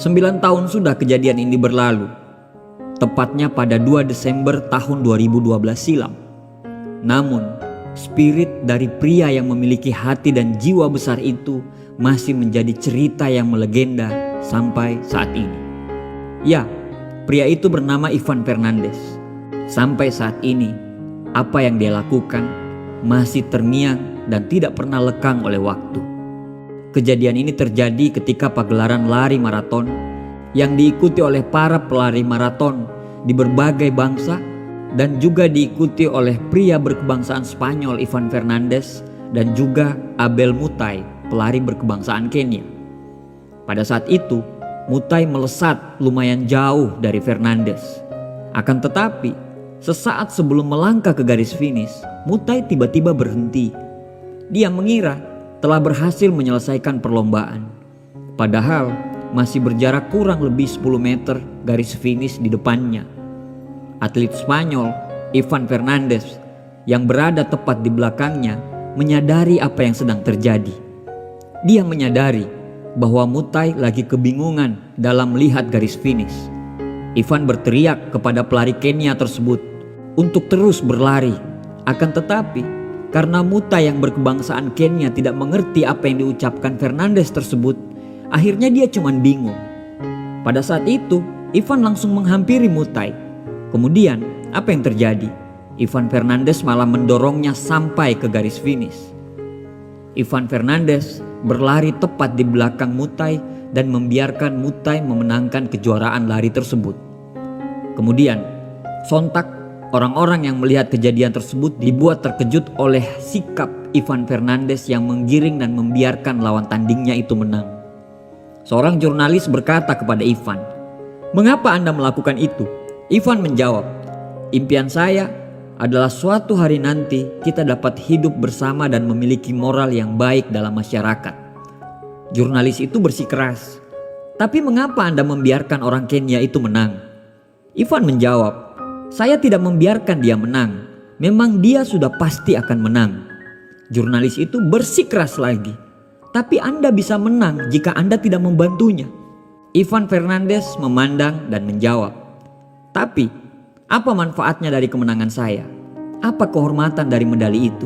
9 tahun sudah kejadian ini berlalu, tepatnya pada 2 Desember tahun 2012 silam. Namun, spirit dari pria yang memiliki hati dan jiwa besar itu masih menjadi cerita yang melegenda sampai saat ini. Ya, pria itu bernama Ivan Fernandez. Sampai saat ini, apa yang dia lakukan masih terngiang dan tidak pernah lekang oleh waktu. Kejadian ini terjadi ketika pagelaran lari maraton yang diikuti oleh para pelari maraton di berbagai bangsa dan juga diikuti oleh pria berkebangsaan Spanyol Ivan Fernandez dan juga Abel Mutai, pelari berkebangsaan Kenya. Pada saat itu, Mutai melesat lumayan jauh dari Fernandez. Akan tetapi, sesaat sebelum melangkah ke garis finish, Mutai tiba-tiba berhenti. Dia mengira telah berhasil menyelesaikan perlombaan. Padahal masih berjarak kurang lebih 10 meter garis finish di depannya. Atlet Spanyol Ivan Fernandez yang berada tepat di belakangnya menyadari apa yang sedang terjadi. Dia menyadari bahwa Mutai lagi kebingungan dalam melihat garis finish. Ivan berteriak kepada pelari Kenya tersebut untuk terus berlari. Akan tetapi, karena Mutai yang berkebangsaan Kenya tidak mengerti apa yang diucapkan Fernandez tersebut, akhirnya dia cuman bingung. Pada saat itu, Ivan langsung menghampiri Mutai. Kemudian, apa yang terjadi? Ivan Fernandez malah mendorongnya sampai ke garis finish. Ivan Fernandez berlari tepat di belakang Mutai dan membiarkan Mutai memenangkan kejuaraan lari tersebut. Kemudian, sontak orang-orang yang melihat kejadian tersebut dibuat terkejut oleh sikap Ivan Fernandez yang menggiring dan membiarkan lawan tandingnya itu menang. Seorang jurnalis berkata kepada Ivan, "Mengapa Anda melakukan itu?" Ivan menjawab, "Impian saya adalah suatu hari nanti kita dapat hidup bersama dan memiliki moral yang baik dalam masyarakat." Jurnalis itu bersikeras, "Tapi mengapa Anda membiarkan orang Kenya itu menang?" Ivan menjawab, "Saya tidak membiarkan dia menang. Memang dia sudah pasti akan menang." Jurnalis itu bersikeras lagi, "Tapi Anda bisa menang jika Anda tidak membantunya." Ivan Fernandez memandang dan menjawab, "Tapi apa manfaatnya dari kemenangan saya? Apa kehormatan dari medali itu?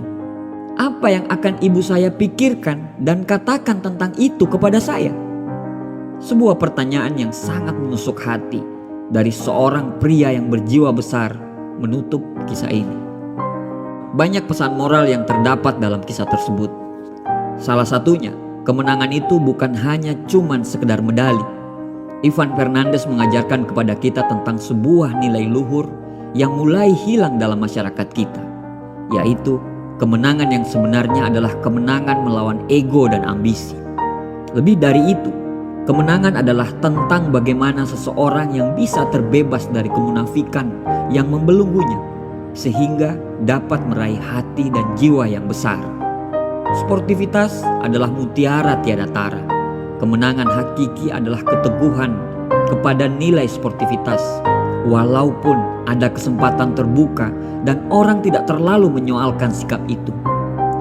Apa yang akan ibu saya pikirkan dan katakan tentang itu kepada saya?" Sebuah pertanyaan yang sangat menusuk hati dari seorang pria yang berjiwa besar menutup kisah ini. Banyak pesan moral yang terdapat dalam kisah tersebut. Salah satunya, kemenangan itu bukan hanya cuman sekedar medali. Ivan Fernandez mengajarkan kepada kita tentang sebuah nilai luhur yang mulai hilang dalam masyarakat kita, yaitu kemenangan yang sebenarnya adalah kemenangan melawan ego dan ambisi. Lebih dari itu, kemenangan adalah tentang bagaimana seseorang yang bisa terbebas dari kemunafikan yang membelenggunya, sehingga dapat meraih hati dan jiwa yang besar. Sportivitas adalah mutiara tiada tara. Kemenangan hakiki adalah keteguhan kepada nilai sportivitas, walaupun ada kesempatan terbuka dan orang tidak terlalu menyoalkan sikap itu.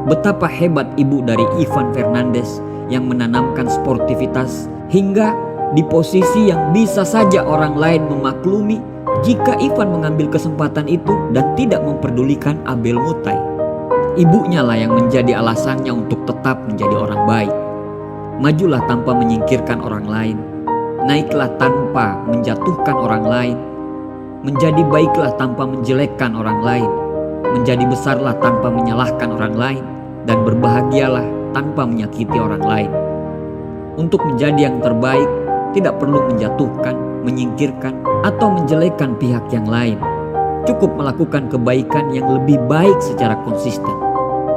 Betapa hebat ibu dari Ivan Fernandez yang menanamkan sportivitas hingga di posisi yang bisa saja orang lain memaklumi jika Ivan mengambil kesempatan itu dan tidak memperdulikan Abel Mutai. Ibunya lah yang menjadi alasannya untuk tetap menjadi orang baik. Majulah tanpa menyingkirkan orang lain, naiklah tanpa menjatuhkan orang lain, menjadi baiklah tanpa menjelekkan orang lain, menjadi besarlah tanpa menyalahkan orang lain, dan berbahagialah tanpa menyakiti orang lain. Untuk menjadi yang terbaik, tidak perlu menjatuhkan, menyingkirkan, atau menjelekkan pihak yang lain. Cukup melakukan kebaikan yang lebih baik secara konsisten.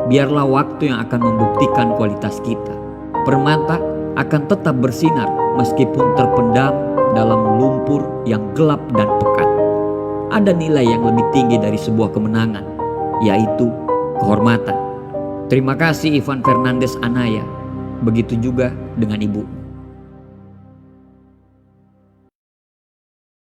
Biarlah waktu yang akan membuktikan kualitas kita. Permata akan tetap bersinar meskipun terpendam dalam lumpur yang gelap dan pekat. Ada nilai yang lebih tinggi dari sebuah kemenangan, yaitu kehormatan. Terima kasih Ivan Fernandez Anaya. Begitu juga dengan ibu.